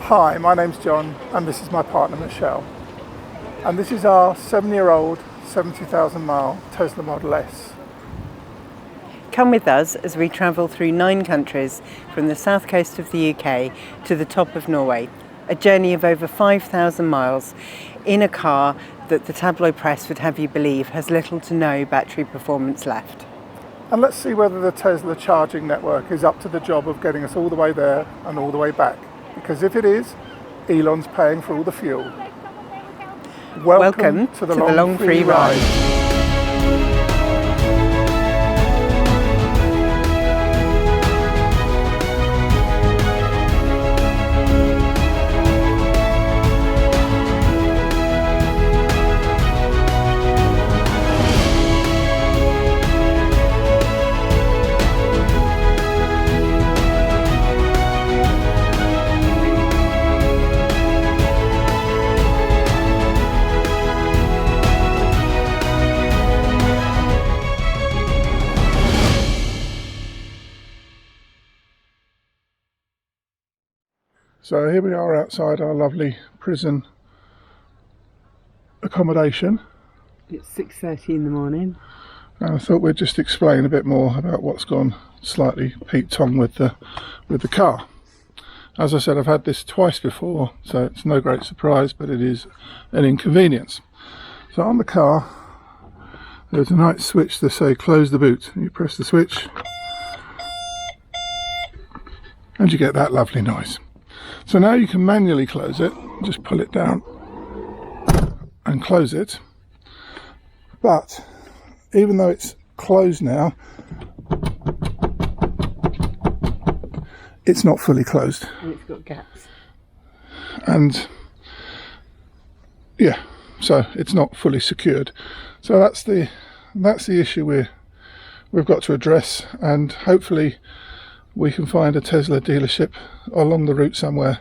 Hi, my name's John and this is my partner Michelle, and this is our 7-year-old 70,000 mile Tesla Model S. Come with us as we travel through 9 countries from the south coast of the UK to the top of Norway. A journey of over 5,000 miles in a car that the tabloid press would have you believe has little to no battery performance left. And let's see whether the Tesla charging network is up to the job of getting us all the way there and all the way back. Because if it is, Elon's paying for all the fuel. Welcome to the long free ride. So here we are outside our lovely prison accommodation. It's 6:30 in the morning. And I thought we'd just explain a bit more about what's gone slightly Pete-Tong with the car. As I said, I've had this twice before, so it's no great surprise, but it is an inconvenience. So on the car, there's a nice switch to say close the boot. You press the switch and you get that lovely noise. So now you can manually close it, just pull it down and close it. But even though it's closed now, it's not fully closed. And it's got gaps. And yeah, so it's not fully secured. So that's the issue we've got to address, and hopefully we can find a Tesla dealership along the route somewhere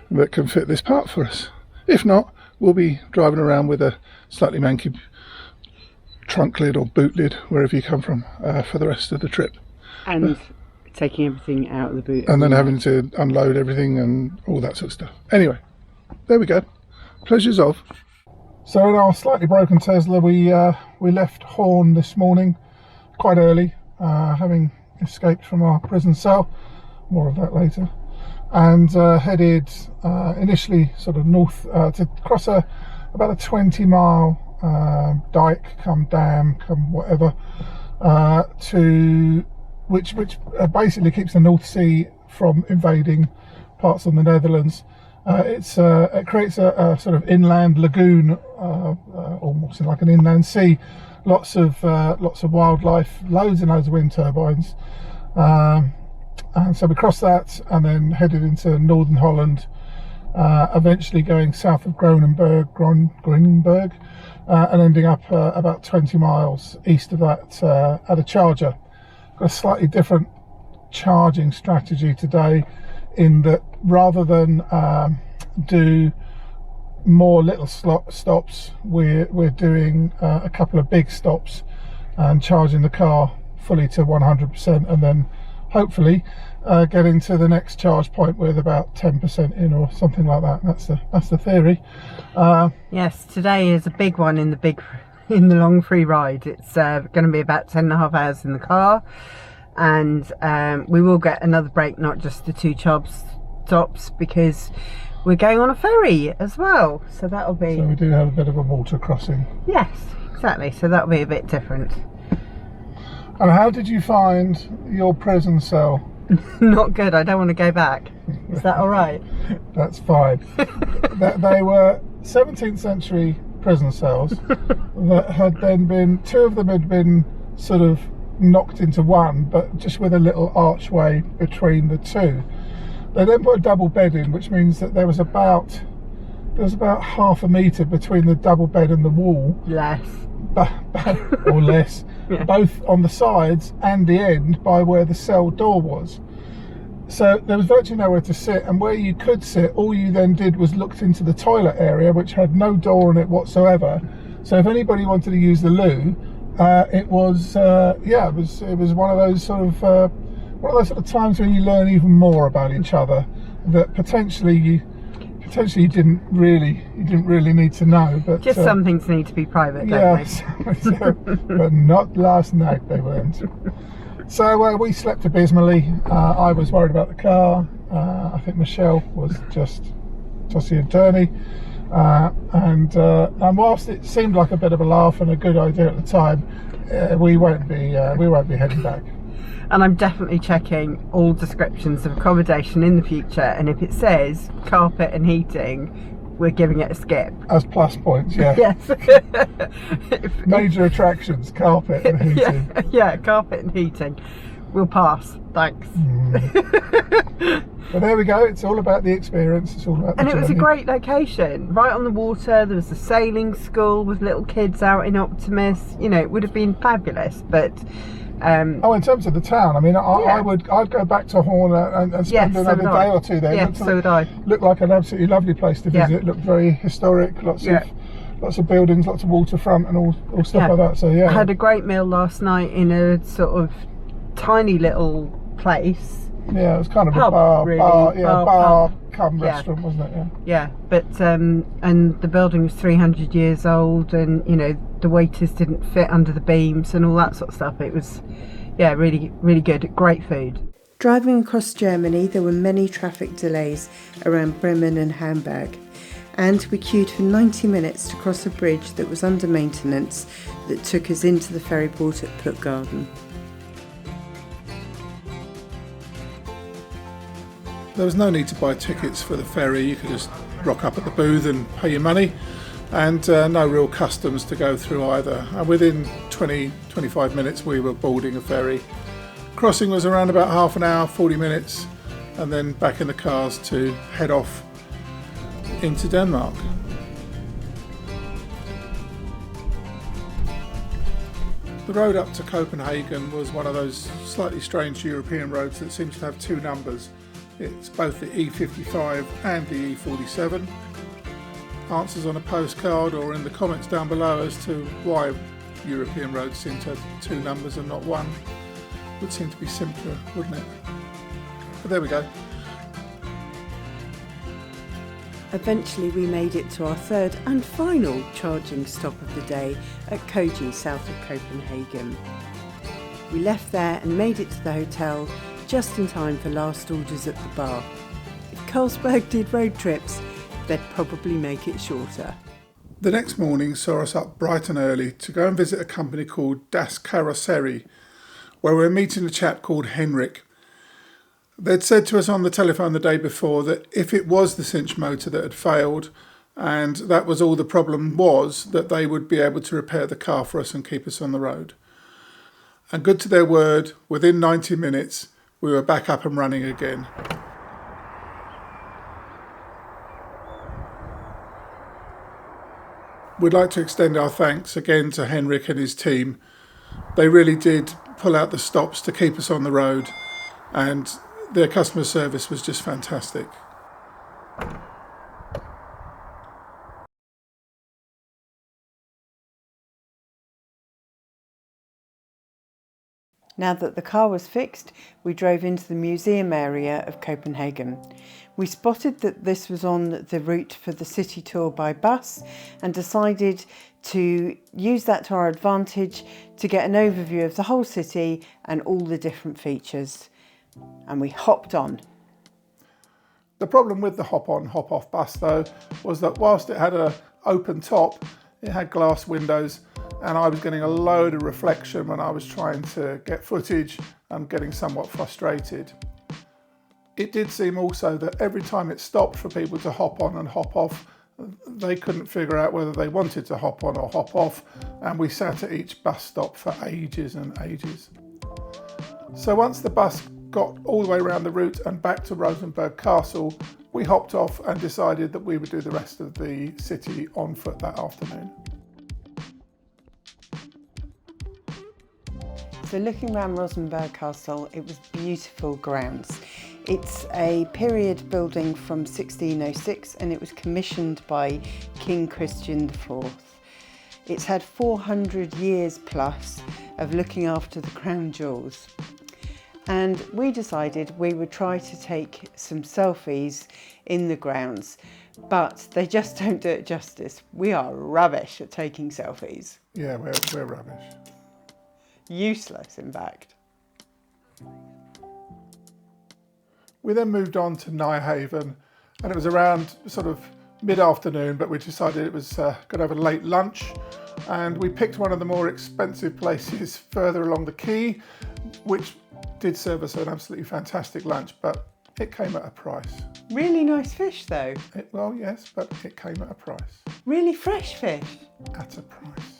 that can fit this part for us. If not, we'll be driving around with a slightly manky trunk lid or boot lid, wherever you come from, for the rest of the trip. And taking everything out of the boot. And then having to unload everything and all that sort of stuff. Anyway, there we go. Pleasures of. So in our slightly broken Tesla, we left Horn this morning quite early, having escaped from our prison cell. More of that later. And headed initially sort of north to cross about a 20-mile dike, come dam, come whatever, to which basically keeps the North Sea from invading parts of the Netherlands. It creates a sort of inland lagoon, almost like an inland sea. Lots of wildlife, loads and loads of wind turbines, and so we crossed that and then headed into northern Holland, eventually going south of Groningen, and ending up about 20 miles east of that at a charger. Got a slightly different charging strategy today, in that rather than do more little stops, we're doing a couple of big stops and charging the car fully to 100%, and then hopefully getting to the next charge point with about 10% in or something like that. That's the theory. Yes, today is a big one in the long free ride. It's going to be about 10.5 hours in the car, and we will get another break, not just the 2 stops, because we're going on a ferry as well, so that'll be... So we do have a bit of a water crossing. Yes, exactly, so that'll be a bit different. And how did you find your prison cell? Not good, I don't want to go back. Is that alright? That's fine. They were 17th century prison cells that had then been, 2 of them had been sort of knocked into one, but just with a little archway between the 2. They then put a double bed in, which means that there was about half a metre between the double bed and the wall. Less. Or less. Yeah. Both on the sides and the end by where the cell door was. So there was virtually nowhere to sit, and where you could sit, all you then did was looked into the toilet area, which had no door on it whatsoever. So if anybody wanted to use the loo, it was one of those sort of times when you learn even more about each other, that potentially potentially you didn't really need to know, but just some things need to be private, don't yes, but not last night they weren't. So we slept abysmally. I was worried about the car. I think Michelle was just tossy and turny. And whilst it seemed like a bit of a laugh and a good idea at the time, we won't be heading back. And I'm definitely checking all descriptions of accommodation in the future, and if it says carpet and heating, we're giving it a skip. As plus points, yeah. Yes. Major attractions, carpet and heating. Yeah, carpet and heating. We'll pass, thanks. But there we go, it's all about the experience, it's all about the And it journey. was a great location, right on the water. There was a sailing school with little kids out in Optimus. You know, it would have been fabulous, but in terms of the town, I mean, I'd go back to Horn and spend another day or two there. Yeah, so would I. Looked like an absolutely lovely place to visit. Looked very historic, lots of buildings, lots of waterfront and all stuff like that. So yeah, I had a great meal last night in a sort of tiny little place. Yeah, it was kind of pub, a bar cum Yeah. restaurant, wasn't it? Yeah, but and the building was 300 years old, and you know the waiters didn't fit under the beams and all that sort of stuff. It was, really, really good. Great food. Driving across Germany, there were many traffic delays around Bremen and Hamburg, and we queued for 90 minutes to cross a bridge that was under maintenance that took us into the ferry port at Puttgarden. There was no need to buy tickets for the ferry. You could just rock up at the booth and pay your money, and no real customs to go through either. And within 20-25 minutes we were boarding a ferry. Crossing was around about half an hour, 40 minutes, and then back in the cars to head off into Denmark. The road up to Copenhagen was one of those slightly strange European roads that seems to have two numbers. It's both the E55 and the E47. Answers on a postcard or in the comments down below as to why European roads seem to have two numbers and not one. Would seem to be simpler, wouldn't it? But there we go. Eventually we made it to our third and final charging stop of the day at Koji, south of Copenhagen. We left there and made it to the hotel just in time for last orders at the bar. If Carlsberg did road trips, they'd probably make it shorter. The next morning saw us up bright and early to go and visit a company called Das Karrosseri, where we were meeting a chap called Henrik. They'd said to us on the telephone the day before that if it was the cinch motor that had failed, and that was all the problem was, that they would be able to repair the car for us and keep us on the road. And good to their word, within 90 minutes, we were back up and running again. We'd like to extend our thanks again to Henrik and his team. They really did pull out the stops to keep us on the road, and their customer service was just fantastic. Now that the car was fixed, we drove into the museum area of Copenhagen. We spotted that this was on the route for the city tour by bus and decided to use that to our advantage to get an overview of the whole city and all the different features. And we hopped on. The problem with the hop-on, hop-off bus though was that whilst it had an open top, it had glass windows, and I was getting a load of reflection when I was trying to get footage and getting somewhat frustrated. It did seem also that every time it stopped for people to hop on and hop off, they couldn't figure out whether they wanted to hop on or hop off, and we sat at each bus stop for ages and ages. So once the bus got all the way around the route and back to Rosenborg Castle, we hopped off and decided that we would do the rest of the city on foot that afternoon. So looking around Rosenborg Castle, it was beautiful grounds. It's a period building from 1606 and it was commissioned by King Christian IV. It's had 400 years plus of looking after the crown jewels. and we decided we would try to take some selfies in the grounds, but they just don't do it justice. We are rubbish at taking selfies. Yeah, we're rubbish. Useless, in fact. We then moved on to Nijhaven, and it was around sort of mid-afternoon, but we decided it was going to have a late lunch, and we picked one of the more expensive places further along the quay, which did serve us an absolutely fantastic lunch, but it came at a price. Really nice fish though. Well, yes, but it came at a price. Really fresh fish. At a price.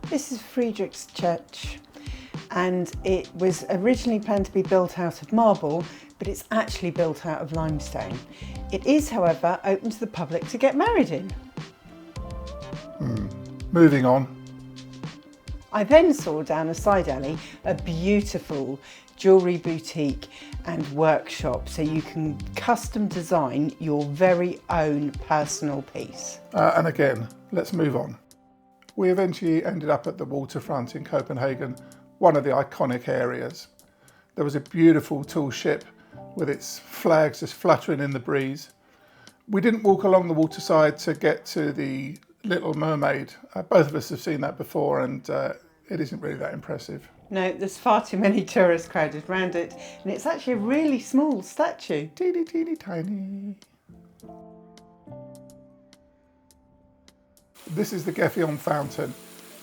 This is Friedrich's church, and it was originally planned to be built out of marble, but it's actually built out of limestone. It is, however, open to the public to get married in. Moving on. I then saw down a side alley a beautiful jewellery boutique and workshop, so you can custom design your very own personal piece. And again, let's move on. We eventually ended up at the waterfront in Copenhagen, one of the iconic areas. There was a beautiful tall ship with its flags just fluttering in the breeze. We didn't walk along the waterside to get to the Little Mermaid. Both of us have seen that before, and it isn't really that impressive. No, there's far too many tourists crowded around it, and it's actually a really small statue. Teeny, teeny, tiny. This is the Gefjon fountain.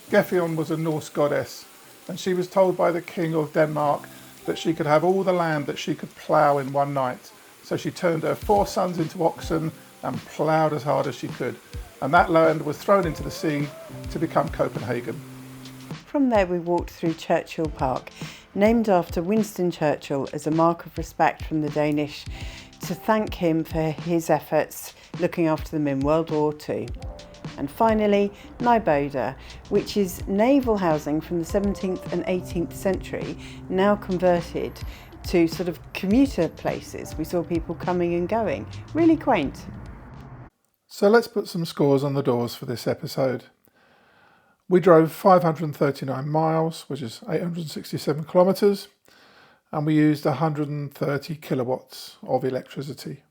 Gefjon was a Norse goddess, and she was told by the King of Denmark that she could have all the land that she could plough in one night. So she turned her 4 sons into oxen and ploughed as hard as she could. And that land was thrown into the sea to become Copenhagen. From there we walked through Churchill Park, named after Winston Churchill as a mark of respect from the Danish to thank him for his efforts looking after them in World War II. And finally, Nyboda, which is naval housing from the 17th and 18th century, now converted to sort of commuter places. We saw people coming and going. Really quaint. So let's put some scores on the doors for this episode. We drove 539 miles, which is 867 kilometres, and we used 130 kilowatts of electricity.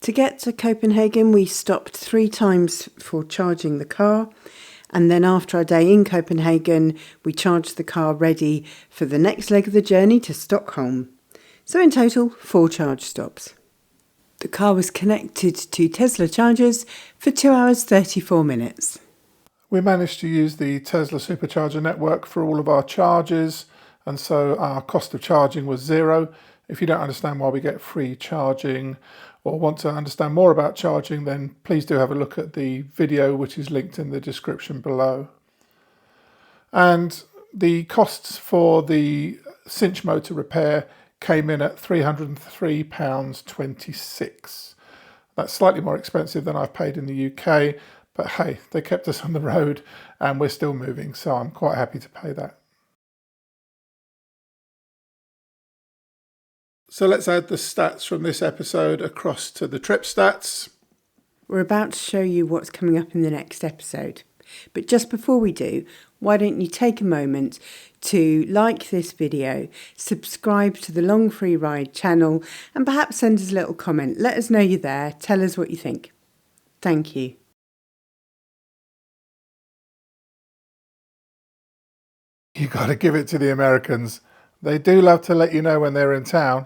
To get to Copenhagen, we stopped 3 times for charging the car, and then after our day in Copenhagen, we charged the car ready for the next leg of the journey to Stockholm. So in total, 4 charge stops. The car was connected to Tesla chargers for 2 hours 34 minutes. We managed to use the Tesla supercharger network for all of our charges, and so our cost of charging was 0. If you don't understand why we get free charging or want to understand more about charging, then please do have a look at the video which is linked in the description below. And the costs for the cinch motor repair came in at £303.26. That's slightly more expensive than I've paid in the UK, but hey, they kept us on the road and we're still moving, so I'm quite happy to pay that. So let's add the stats from this episode across to the trip stats. We're about to show you what's coming up in the next episode. But just before we do, why don't you take a moment to like this video, subscribe to the Long Free Ride channel, and perhaps send us a little comment. Let us know you're there. Tell us what you think. Thank you. You got to give it to the Americans. They do love to let you know when they're in town.